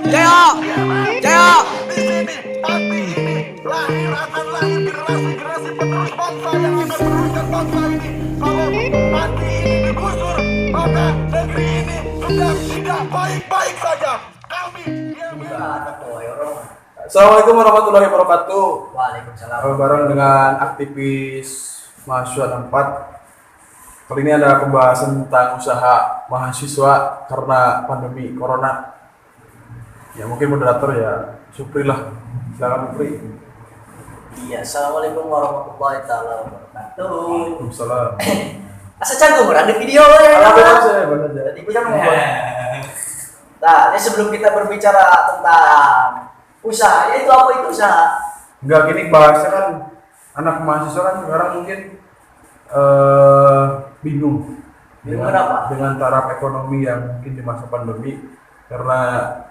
Jaya, Jaya. Di sini, tapi ini lahir akan lahir generasi-generasi penerus bangsa yang akan meneruskan bangsa ini. Kalau nanti ini digusur, maka negeri ini sudah tidak baik-baik saja. Kami yang Assalamualaikum warahmatullahi wabarakatuh. Waalaikumsalam. Bareng dengan aktivis mahasiswa 4. Kali ini ada pembahasan tentang usaha mahasiswa karena pandemi corona. Ya mungkin moderator ya Supri lah. Silakan Supri. Iya, assalamualaikum warahmatullahi taala wabarakatuh. Waalaikumsalam. Asa canggung orang di video ya. Benar aja. Jadi kita ngomong. Nah, ini sebelum kita berbicara tentang usaha, itu apa itu usaha? Enggak, gini bahasnya kan anak mahasiswa kan sekarang mungkin bingung dengan taraf ekonomi yang mungkin di masa pandemi, karena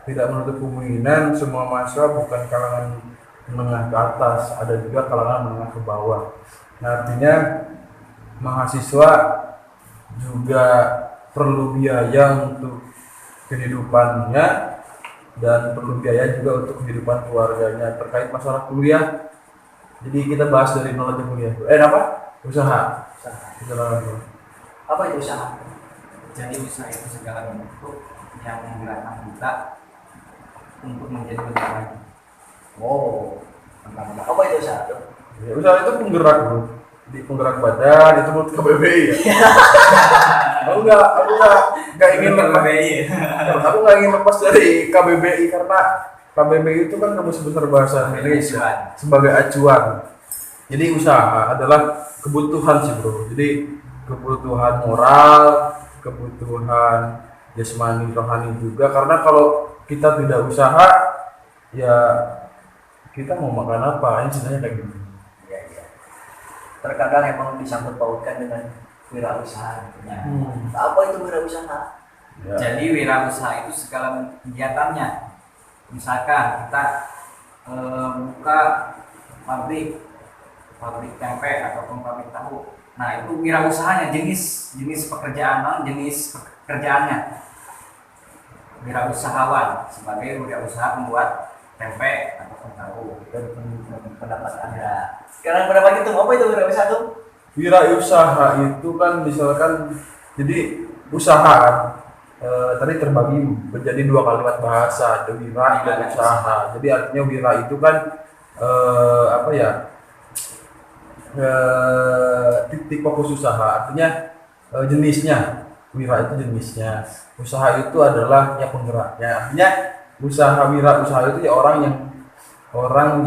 tidak menutup kemungkinan semua mahasiswa bukan kalangan menengah ke atas, ada juga kalangan menengah ke bawah. Nah, artinya mahasiswa juga perlu biaya untuk kehidupannya dan perlu biaya juga untuk kehidupan keluarganya. Terkait masalah kuliah, jadi kita bahas dari nol aja kuliah. Apa? Usaha. Apa itu usaha? Jadi usaha itu segala bentuk yang menggerakkan kita untuk menjadi lebih baik. Oh, apa itu usaha? Ya, usaha itu penggerak, bro. Di penggerak badan itu menurut KBBI ya. aku nggak ingin aku nggak ingin lepas dari KBBI karena KBBI itu kan Kamus Besar Bahasa Indonesia sebagai acuan. Jadi usaha adalah kebutuhan sih, bro. Jadi kebutuhan moral, kebutuhan jasmani, rohani juga. Karena kalau kita tidak usaha, ya kita mau makan apa? Ini sebenarnya kayak gitu. Iya. Terkadang emang disangkut pautkan dengan wirausaha. Apa itu wirausaha? Ya. Jadi wirausaha itu segala kegiatannya. Misalkan kita buka pabrik tempe ataupun pabrik tahu. Nah, itu wirausahanya, jenis pekerjaannya. Wirausahawan sebagai wirausaha membuat tempe ataupun tahu. Pendapat Anda. Sekarang pendapat itu apa itu wirausaha itu? Wirausaha itu kan misalkan jadi usaha kan, tadi terbagi menjadi dua kalimat bahasa, ada wira dan usaha. Jadi artinya wira itu kan titik fokus usaha, artinya jenisnya. Wira itu jenisnya, usaha itu adalah yang penggeraknya. Artinya wira usaha itu ya orang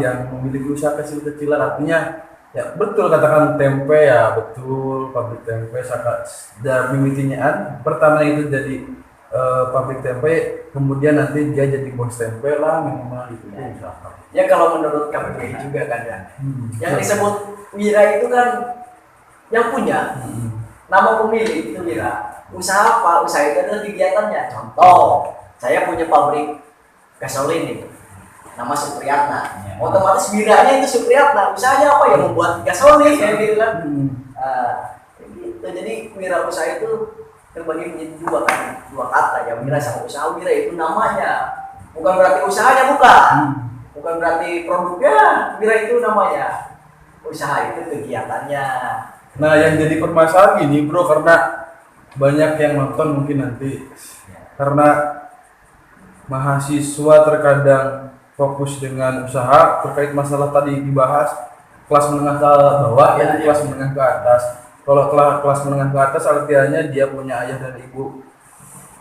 yang memiliki usaha kecil-kecilan. Artinya ya betul katakan tempe, ya betul pabrik tempe dan mimitinya pertama itu jadi pabrik tempe, kemudian nanti dia jadi bos tempe lah minimal itu usaha. Ya kalau menurut KPPI juga kan ya. Yang disebut wira itu kan yang punya nama pemilik itu wira. Usaha apa? Usaha itu adalah kegiatannya. Contoh, saya punya pabrik gasolin nih, nama Supriyatna. Otomatis wiranya itu Supriyatna. Usahanya apa? Ya membuat gasolin kayak gitu kan. Gitu. Jadi wira usaha itu terbagi menjadi dua kata ya, wira sama usaha. Wira itu namanya, bukan berarti usahanya, bukan berarti produknya. Wira itu namanya, usaha itu kegiatannya. Nah, yang jadi permasalahan gini, bro, karena banyak yang nonton mungkin nanti, karena mahasiswa terkadang fokus dengan usaha terkait masalah tadi dibahas kelas menengah ke bawah dan kelas menengah ke atas. Kalau kelas menengah ke atas artinya dia punya ayah dan ibu,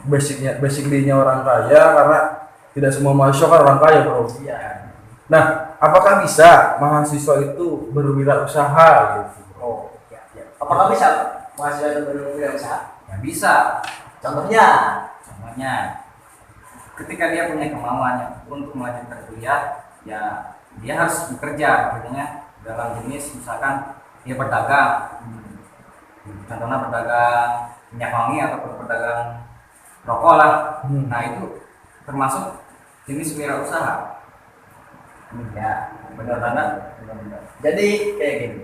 basicnya orang kaya, karena tidak semua mahasiswa kan orang kaya, bro. Iya. Nah, apakah bisa mahasiswa itu berwirausaha gitu? Oh, ya. Apakah bisa mahasiswa itu berwirausaha? Ya bisa. Contohnya, ketika dia punya kemauannya untuk melanjutkan kuliah, ya dia harus bekerja, artinya dalam jenis misalkan dia berdagang, contohnya berdagang minyak wangi ataupun berdagang rokok lah. Nah, itu termasuk jenis wirausaha. ya benar-benar. Jadi kayak gini,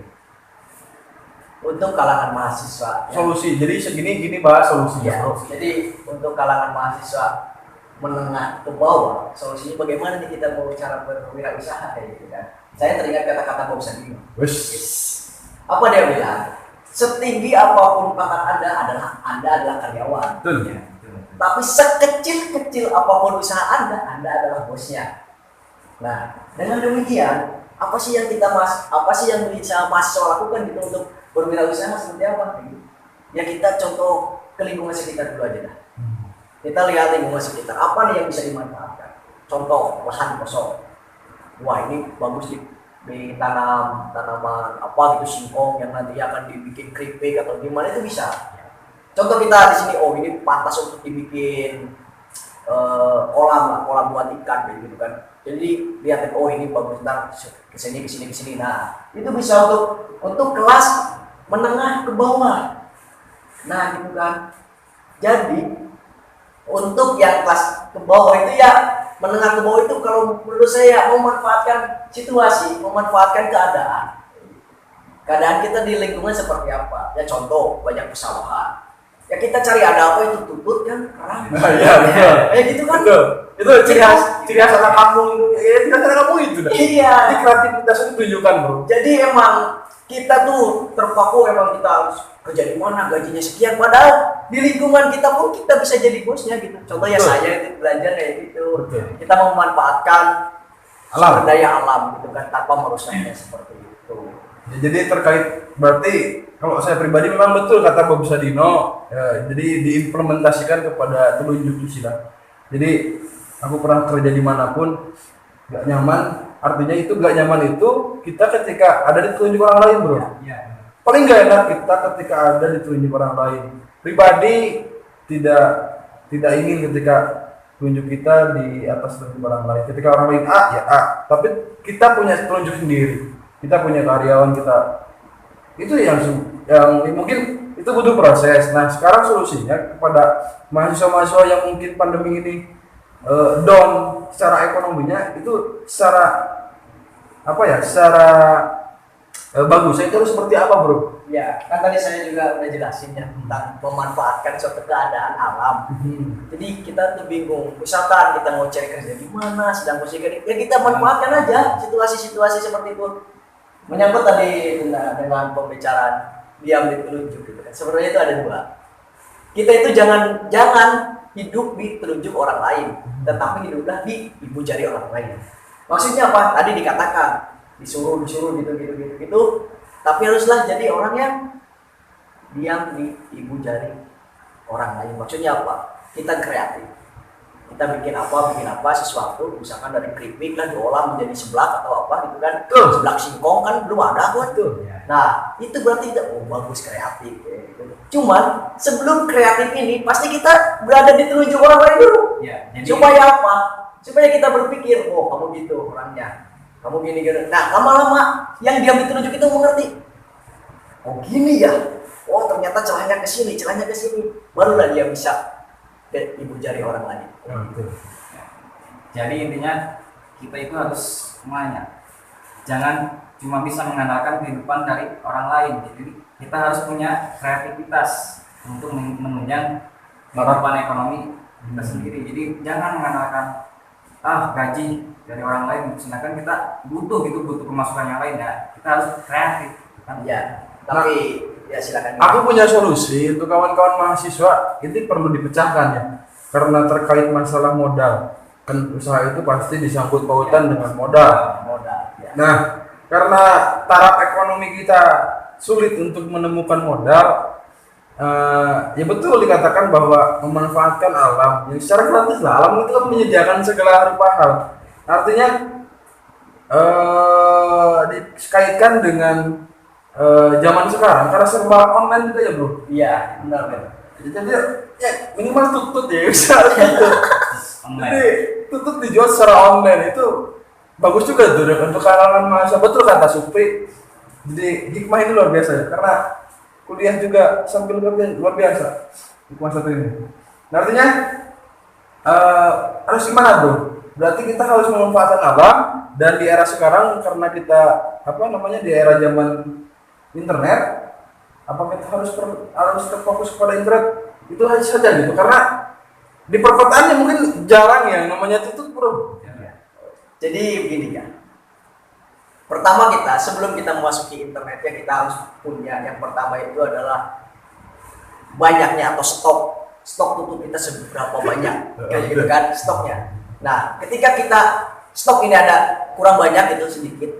untuk kalangan mahasiswa. Solusi. Jadi segini bahas solusinya, Ya, bro. jadi untuk kalangan mahasiswa menengah ke bawah, solusinya bagaimana nih kita mau cara berwirausaha kayak gitu kan. Saya teringat kata-kata Bob Sadino. Apa dia bilang? Setinggi apapun pangkat Anda adalah karyawan. Betul. Ya, betul. Tapi sekecil-kecil apapun usaha Anda adalah bosnya. Nah, dengan demikian, apa sih yang bisa mahasiswa lakukan gitu untuk berwirausaha seperti apa? Ya kita contoh ke lingkungan sekitar dulu aja dah. Kita lihat lingkungan sekitar, apa nih yang bisa dimanfaatkan? Contoh, lahan kosong. Wah, ini bagus ditanam tanaman apa gitu, singkong yang nanti akan dibikin keripik atau gimana, itu bisa. Contoh kita di sini, oh ini pantas untuk dibikin kolam buat ikan gitu kan. Jadi lihat, oh ini bagus, ntar kesini. Nah, itu bisa untuk kelas menengah ke bawah. Nah, gitu kan. Jadi untuk yang kelas ke bawah itu ya, menengah ke bawah itu kalau menurut saya memanfaatkan situasi, memanfaatkan keadaan kita di lingkungan seperti apa. Ya contoh, banyak pesawahan. Ya kita cari ada apa itu, tutut kan, kerang. Iya, betul. Gitu kan. Betul. Itu ciri khas anak kampung. Ciri khas anak kampung itu dah. Iya. Jadi kreativitas itu ditunjukkan, bro. Jadi emang kita tuh terpaku, emang kita harus kerja di mana, gajinya sekian, padahal di lingkungan kita pun kita bisa jadi bosnya gitu. Contoh ya Betul. saya itu belajar kayak gitu. Betul. Kita memanfaatkan Alam. sumber daya alam gitu kan, tanpa merusaknya seperti itu. Ya, jadi terkait, berarti kalau saya pribadi memang betul kata Bob Sadino, ya, jadi diimplementasikan kepada telunjuk istilah. Jadi aku pernah kerja dimanapun gak nyaman, artinya itu gak nyaman itu kita ketika ada di telunjuk orang lain, bro. Ya. Paling gak enak kita ketika ada di telunjuk orang lain. Pribadi tidak ingin ketika telunjuk kita di atas telunjuk orang lain. Ketika orang lain A ya A, tapi kita punya telunjuk sendiri. Kita punya karyawan kita. Itu yang mungkin itu butuh proses. Nah, sekarang solusinya kepada mahasiswa-mahasiswa yang mungkin pandemi ini down secara ekonominya, itu secara bagusnya itu harus seperti apa, bro? Ya, kan tadi saya juga udah jelasin ya tentang memanfaatkan suatu keadaan alam. Jadi kita tuh bingung, misalkan kita mau cari kerja di mana, sedang posisi ya kita manfaatkan aja situasi-situasi seperti itu. Menyangkut tadi dengan pembicaraan diam di telunjuk gitu kan. Sebenarnya itu ada dua. Kita itu jangan hidup di telunjuk orang lain, tetapi hiduplah di ibu jari orang lain. Maksudnya apa? Tadi dikatakan disuruh gitu. Tapi haruslah jadi orang yang diam di ibu jari orang lain. Maksudnya apa? Kita kreatif. Kita bikin apa sesuatu, misalkan dari keripik lah diolah menjadi seblak atau apa gitu kan. Seblak singkong kan belum ada buat tuh. Nah, itu berarti kita bagus, kreatif gitu. Cuman sebelum kreatif ini pasti kita berada di telunjuk orang lain dulu. Ya, jadi Supaya apa? Supaya kita berpikir, oh kamu gitu orangnya, kamu gini. Nah, lama-lama yang diam di telunjuk itu mengerti. Oh gini ya. Oh ternyata celahnya ke sini. Barulah dia bisa ke ibu jari orang lain. Jadi intinya kita itu harus semuanya, jangan cuma bisa mengandalkan kehidupan dari orang lain. Jadi kita harus punya kreativitas untuk menunjang kehidupan ekonomi kita sendiri. Jadi jangan mengandalkan gaji dari orang lain, sedangkan kita butuh pemasukan yang lain ya. Kita harus kreatif kan? Ya, tapi ya silakan. Aku punya solusi untuk kawan-kawan mahasiswa, ini perlu dipecahkan ya. Karena terkait masalah modal, kan usaha itu pasti disangkut pautan dengan modal. Ya. Nah, karena taraf ekonomi kita sulit untuk menemukan modal, ya betul dikatakan bahwa memanfaatkan alam, yang secara gratis lah, alam itu kan menyediakan segala rupa hal. Artinya dikaitkan dengan zaman sekarang, karena serba online juga ya bro. Iya, benar. Jadi ya minimal tutut ya bisa gitu. Jadi tutut dijual secara online itu bagus juga tuh untuk kalangan mahasiswa. Betul kata Supri. Jadi hikmah ini luar biasa ya, karena kuliah juga sambil luar biasa hikmah satu ini. Nah, artinya harus gimana bro? Berarti kita harus memanfaatkan alam, dan di era sekarang karena kita di era zaman internet, apa kita harus terfokus kepada internet itu saja gitu, karena di perkotaannya mungkin jarang ya namanya tutut bro. Jadi begini kan. Pertama kita sebelum kita memasuki internet ya kita harus punya yang pertama itu adalah banyaknya atau stok tutut kita seberapa banyak kayak gitu kan stoknya. Nah ketika kita stok ini ada kurang banyak itu sedikit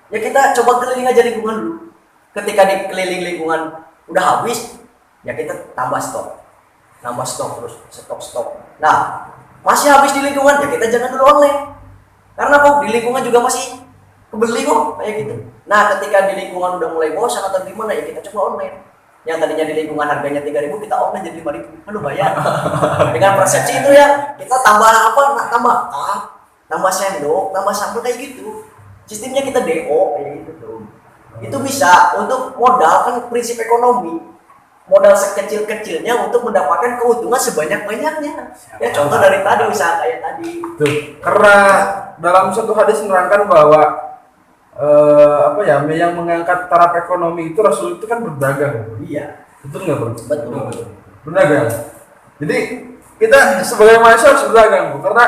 ya kita coba keliling aja lingkungan dulu. Ketika di keliling lingkungan udah habis ya kita tambah stok terus stok. Nah masih habis di lingkungan ya kita jangan dulu online karena kok di lingkungan juga masih kebeli kok kayak gitu. Nah ketika di lingkungan udah mulai bosan atau gimana ya kita coba online. Yang tadinya di lingkungan harganya 3.000 kita online jadi 5.000 kan lumayan. Dengan persepsi itu ya kita tambah apa? Tambah sendok, tambah sambal kayak gitu. Sistemnya kita DO kayak gitu tuh. Itu bisa untuk modal kan prinsip ekonomi. Modal sekecil-kecilnya untuk mendapatkan keuntungan sebanyak-banyaknya. Ya contoh dari tadi usaha kayak tadi. Tuh, karena dalam satu hadis menerangkan bahwa yang mengangkat taraf ekonomi itu Rasul itu kan berdagang. Iya. Betul nggak bro? Betul. Berdagang. Jadi kita sebagai mahasiswa harus berdagang bro. Karena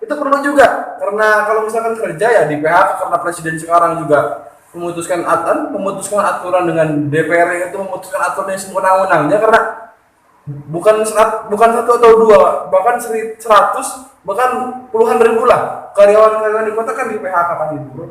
itu perlu juga. Karena kalau misalkan kerja ya di PHK karena presiden sekarang juga memutuskan aturan dengan DPR itu memutuskan aturan yang sewenang-wenangnya karena bukan satu atau dua bahkan 100 bahkan puluhan ribu lah karyawan di kota kan di PHK kan itu bro.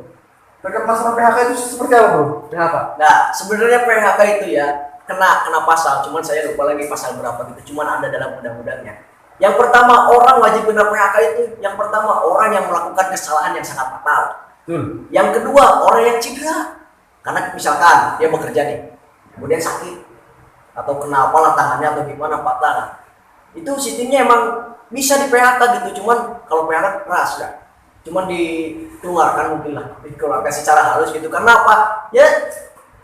Terkait masalah PHK itu seperti apa bro? PHK? Nah sebenarnya PHK itu ya kena pasal, cuman saya lupa lagi pasal berapa gitu, cuman ada dalam undang-undangnya. Yang pertama orang wajib kena PHK itu yang pertama orang yang melakukan kesalahan yang sangat fatal. Yang kedua orang yang cedera karena misalkan dia bekerja nih kemudian sakit atau kena apalah tangannya atau gimana patah, itu sistemnya emang bisa di PHK gitu, cuman kalau PHK keras ya cuman dikeluarkan mungkin lah dikeluarkan secara halus gitu karena apa ya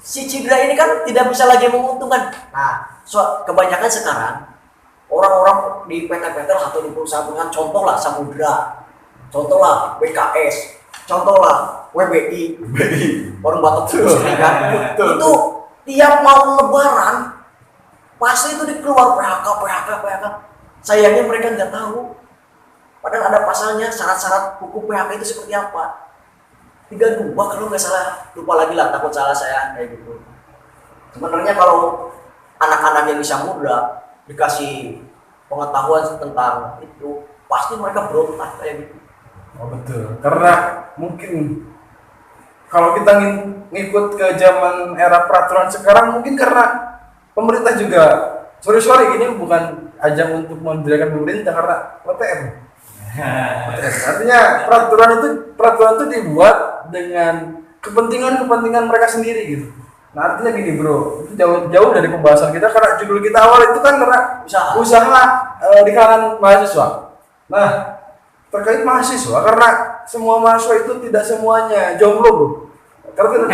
si cedera ini kan tidak bisa lagi menguntungkan. Nah kebanyakan sekarang orang-orang di PT-PT atau di perusahaan contohlah Samudra, contohlah BKS, contohlah WBI, warung batok industri kan, itu tiap mau lebaran pasti itu dikeluar PHK. Sayangnya mereka nggak tahu, padahal ada pasalnya syarat-syarat hukum PHK itu seperti apa. 32 kalau nggak salah, lupa lagi lah, takut salah saya kayak gitu. Sebenarnya kalau anak-anak yang bisa muda dikasih pengetahuan tentang itu, pasti mereka berontak kayak gitu. Oh betul, karena mungkin kalau kita ngikut ke zaman era peraturan sekarang mungkin karena pemerintah juga sorry ini bukan ajang untuk menjelekan pemerintah karena OTM. Artinya peraturan itu dibuat dengan kepentingan mereka sendiri gitu. Nah artinya gini bro, itu jauh dari pembahasan kita karena judul kita awal itu kan karena usaha di kalangan mahasiswa. Nah terkait mahasiswa karena semua mahasiswa itu tidak semuanya jomblo bro. Karena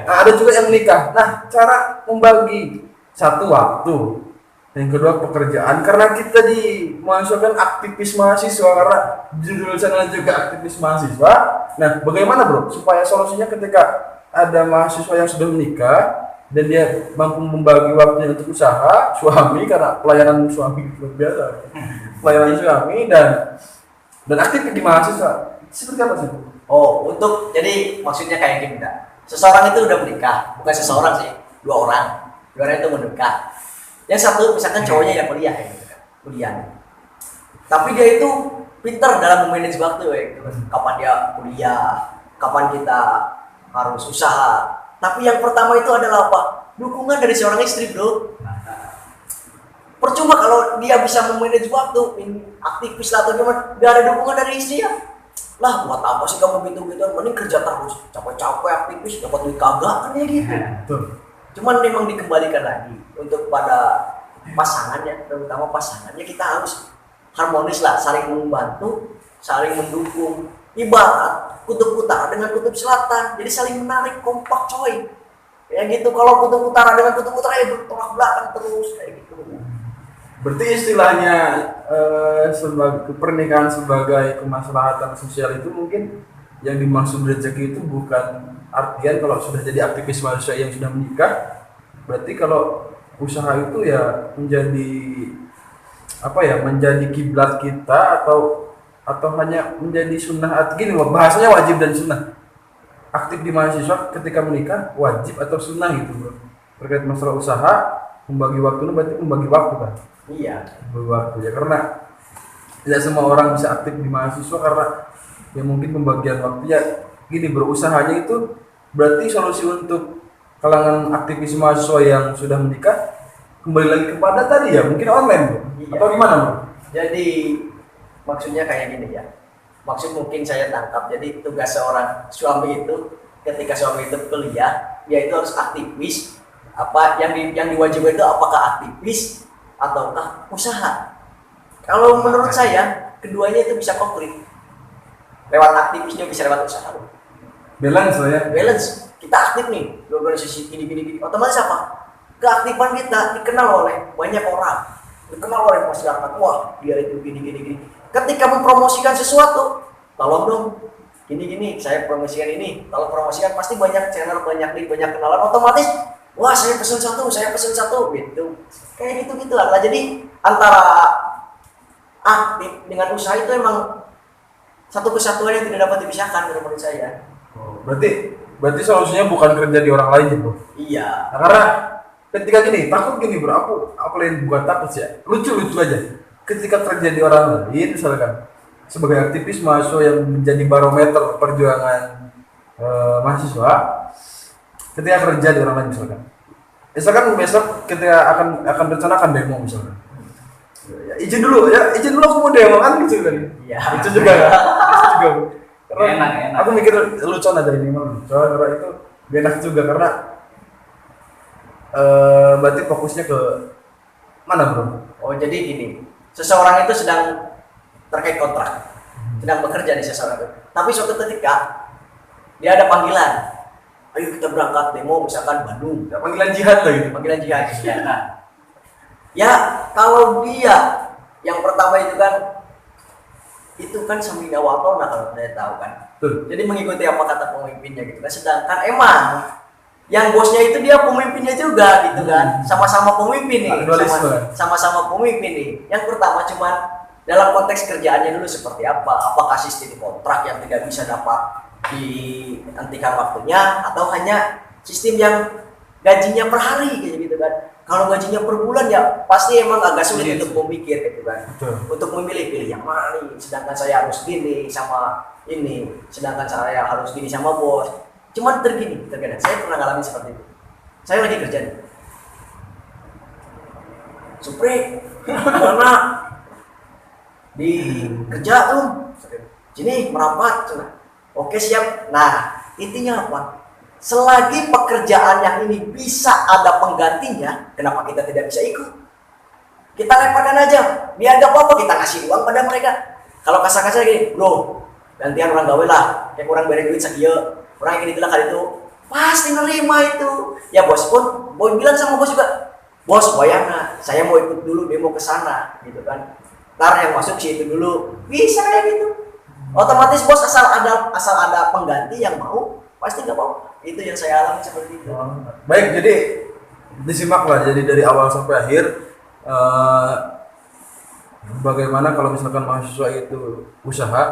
ada juga yang menikah. Nah cara membagi satu waktu, yang kedua pekerjaan karena kita di mahasiswa kan aktivis mahasiswa karena judul channel juga aktivis mahasiswa. Nah bagaimana bro supaya solusinya ketika ada mahasiswa yang sudah menikah dan dia mampu membagi waktunya untuk usaha suami karena pelayanan suami luar biasa, pelayanan suami dan aktif di mahasiswa seperti apa sih? Oh, untuk jadi maksudnya kayak gini dah. Seseorang itu udah menikah, bukan seseorang sih, dua orang itu menikah. Yang satu misalkan cowoknya yang kuliah ya, kuliah. Tapi dia itu pintar dalam memanage waktu ya. Kapan dia kuliah, kapan kita harus usaha. Tapi yang pertama itu adalah apa? Dukungan dari seorang istri, bro. Percuma kalau dia bisa memanage waktu, aktivis lah atau gimana, gak ada dukungan dari istri ya. Lah buat apa sih kamu gitu-gitu, mending kerja terus, capek-capek aktivis, dapat duit kagak kan ya gitu. Cuman memang dikembalikan lagi untuk pada pasangannya, terutama pasangannya kita harus harmonis lah, saling membantu, saling mendukung. Ibarat kutub utara dengan kutub selatan, jadi saling menarik, kompak coy. Ya gitu, kalau kutub utara dengan kutub utara ya bertolak belakang terus kayak gitu. Berarti istilahnya sebagai pernikahan sebagai kemaslahatan sosial itu mungkin yang dimaksud rezeki itu bukan artian kalau sudah jadi aktivis mahasiswa yang sudah menikah, berarti kalau usaha itu ya menjadi apa ya, menjadi kiblat kita atau hanya menjadi sunnah? Gini loh, bahasanya wajib dan sunnah. Aktif di mahasiswa ketika menikah wajib atau sunnah gitu bro. Terkait masalah usaha, membagi waktu itu berarti membagi waktu kan? Iya. Membagi waktu ya, karena tidak semua orang bisa aktif di mahasiswa karena ya mungkin pembagian waktunya gini bro. Usahanya itu berarti solusi untuk kalangan aktivis mahasiswa yang sudah menikah kembali lagi kepada tadi ya, mungkin online bro. Iya. Atau gimana bro? Jadi maksudnya kayak gini ya. Maksud mungkin saya tangkap. Jadi tugas seorang suami itu ketika suami itu kuliah, dia itu harus aktivis. Apa yang diwajibkan itu apakah aktivis ataukah usaha? Kalau menurut saya keduanya itu bisa komplit. Lewat aktivisnya bisa lewat usaha. Balance lah ya. Balance. Kita aktif nih, organisasi gini. Otomatis apa? Keaktifan kita dikenal oleh banyak orang, dikenal oleh masyarakat. Wah, dia itu gini. Ketika mempromosikan sesuatu, tolong dong, gini, saya promosikan ini. Kalau promosikan pasti banyak channel, banyak link, banyak kenalan. Otomatis, wah saya pesen satu, gitu. Kayak gitu lah. Jadi antara aktif dengan usaha itu emang satu kesatuan yang tidak dapat dipisahkan menurut saya. Oh, berarti solusinya bukan kerja di orang lain ya bro. Iya. Nah, karena ketika gini, takut gini bro, aku lain bukan takut sih ya, lucu aja. Ketika kerja di orang lain, misalkan sebagai aktivis mahasiswa yang menjadi barometer perjuangan mahasiswa, ketika kerja di orang lain misalkan besok ketika akan rencanakan demo misalkan, ya, izin dulu aku mau demo kan gitu kan. Iya. Itu juga kan? Itu juga. Karena Enak. aku mikir lucu aja ini mah lucu, karena itu enak juga karena berarti fokusnya ke mana bro? Oh jadi gini, seseorang itu sedang terkait kontrak, sedang bekerja di seseorang itu. Tapi suatu ketika dia ada panggilan, ayo kita berangkat demo misalkan Bandung, Ya, panggilan jihad lah gitu. panggilan jihad. Ya kalau dia yang pertama itu kan samina watona kalau saya tahu kan. Betul. Jadi mengikuti apa kata pemimpinnya gitu kan. Sedangkan emang yang bosnya itu dia pemimpinnya juga gitu kan. Sama-sama pemimpin nih. Sama-sama pemimpin nih. Yang pertama cuman dalam konteks kerjaannya dulu seperti apa? Apakah sistem kontrak yang tidak bisa dapat dihentikan waktunya atau hanya sistem yang gajinya per hari gitu kan. Kalau gajinya per bulan ya pasti emang agak sulit untuk memikir gitu kan. Untuk memilih yang mana nih. Sedangkan saya harus gini sama ini, sedangkan saya harus gini sama bos. Cuman terkadang saya pernah ngalamin seperti itu. Saya lagi kerja nih. Supre, mana di kerja tuh, sini merapat, oke siap. Nah intinya apa? Selagi pekerjaan yang ini bisa ada penggantinya, kenapa kita tidak bisa ikut? Kita lemparkan aja, biar gak apa-apa kita kasih uang pada mereka. Kalau kasar-kasar gini, bro, gantian orang gawe lah, kayak kurang beri duit sekian, orang yang itulah kali itu, pasti nerima itu. Ya bos pun, boy bilang sama bos juga, bos bayangna, saya mau ikut dulu demo ke sana, gitu kan. Ntar yang masuk sih itu dulu, bisa kayak gitu. Otomatis bos asal ada pengganti yang mau, pasti nggak apa-apa. Itu yang saya alami seperti itu. Baik, jadi disimak lah, jadi dari awal sampai akhir bagaimana kalau misalkan mahasiswa itu usaha,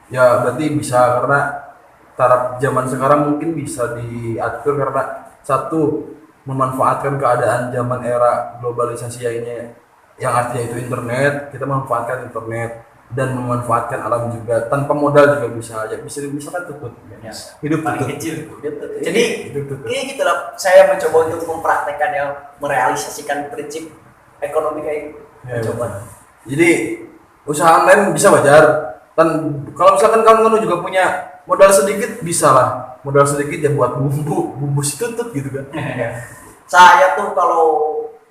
ya berarti bisa, karena taraf zaman sekarang mungkin bisa diatur karena satu memanfaatkan keadaan zaman era globalisasi ini yang artinya itu internet, kita memanfaatkan internet dan memanfaatkan alam juga tanpa modal juga bisa kan tutut Ya. hidup Paling tutut. kecil. Jadi ini gitulah, saya mencoba untuk mempraktekkan yang merealisasikan prinsip ekonomi kayak gitu. Ya, Coba. jadi usaha online bisa wajar, dan kalau misalkan kamu juga punya modal sedikit bisa lah, modal sedikit ya buat bumbu si tutut gitu kan. Saya tuh kalau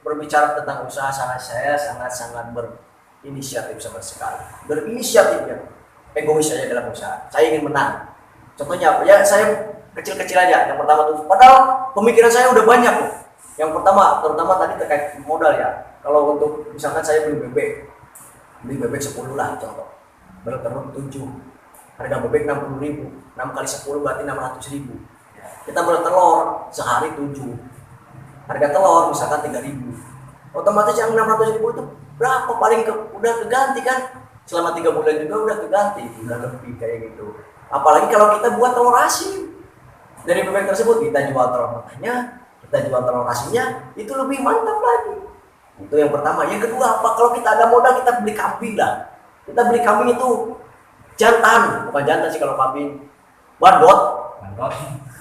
berbicara tentang usaha saya sangat berinisiatif sama sekali. Berinisiatif ya. Egois saja dalam usaha. Saya ingin menang. Contohnya apa? Ya saya kecil-kecil aja. Yang pertama tuh, padahal pemikiran saya udah banyak loh. Yang pertama, terutama tadi terkait modal ya. Kalau untuk misalkan saya beli bebek 10 lah contoh. Bertelur 7. Harga bebek 60.000. 6 kali 10 berarti 600.000. Kita bertelur sehari 7. Harga telur misalkan 3.000. Otomatis yang 600.000 itu berapa paling udah keganti kan, selama 3 bulan juga udah keganti, udah lebih kayak gitu. Apalagi kalau kita buat telur asin dari bebek tersebut, kita jual telur matanya, kita jual telur asinnya, itu lebih mantap lagi. Itu yang pertama. Yang kedua apa, kalau kita ada modal kita beli kambing lah. Kita beli kambing itu jantan, bukan jantan sih kalau kambing, bandot.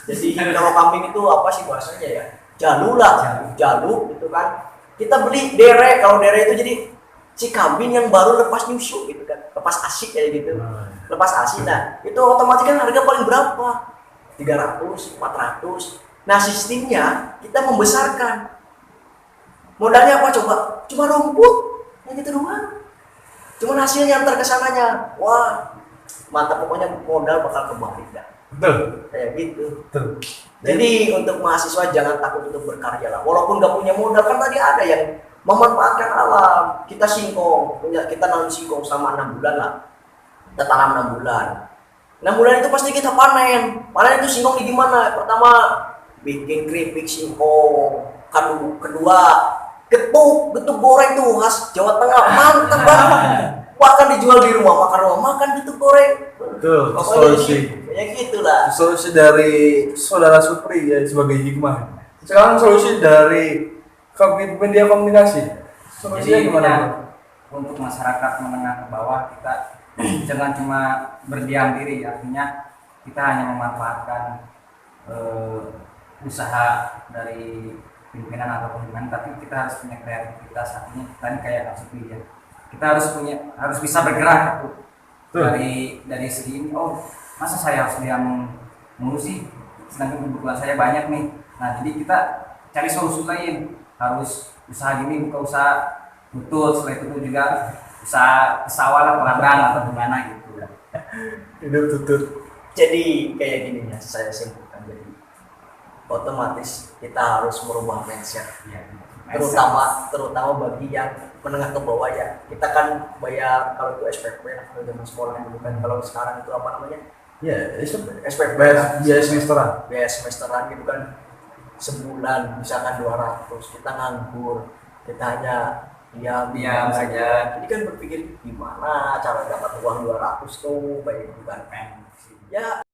Jadi kalau kambing itu apa sih bahasanya ya, jalu lah, jalu gitu kan. Kita beli dere, kalau dere itu jadi si kambing yang baru lepas nyusu gitu kan, lepas asik kayak gitu, lepas asi. Nah itu otomatis kan harga paling berapa, 300, 400. Nah sistemnya kita membesarkan, modalnya apa coba, cuma rumput yang gitu doang, cuma hasilnya antar kesananya, wah mantap, pokoknya modal bakal kembali dah. Betul. Kayak gitu. Betul. Jadi untuk mahasiswa jangan takut untuk berkarya lah. Walaupun nggak punya modal, kan tadi ada yang memanfaatkan alam. Kita singkong, kita nanam singkong selama 6 bulan lah. Kita tanam 6 bulan. 6 bulan itu pasti kita panen. Panen itu singkong di gimana? Pertama bikin keripik singkong. Kedua getuk goreng tuh khas Jawa Tengah, mantap banget. Bahkan dijual di rumah, makan getuk goreng. Betul. Pokoknya Solusi. ya gitulah. Solusi dari saudara Supri ya sebagai hikmah. Sekarang solusi dari media komunikasi. Solusinya Jadi gimana? untuk masyarakat menengah ke bawah, kita jangan cuma berdiam diri, artinya kita hanya memanfaatkan usaha dari pimpinan atau pimpinan, tapi kita harus punya kreativitas. Artinya tadi kayak Kak Supri ya, kita harus bisa bergerak tuh. Dari segi ini, oh masa saya harus yang ngurus sih, sedangkan kebutuhan saya banyak nih. Nah jadi kita cari solusi lain, harus usaha gini, buka usaha tutut, setelah itu juga usaha sawah lah, peladang atau gimana gitu. Hidup tutut. Jadi kayak gini ya, saya simpulkan, jadi otomatis kita harus merubah mindset, terutama bagi yang menengah ke bawah ya. Kita kan bayar kalau itu SPP lah, kalau zaman sekolah dulu kan. Kalau sekarang itu apa namanya? Ya, SPP, biaya semesteran. biaya semesteran gitu kan, sebulan misalkan 200, kita nganggur, kita hanya diam saja. Jadi kan berpikir gimana cara dapat uang 200 tuh, baik bukan ya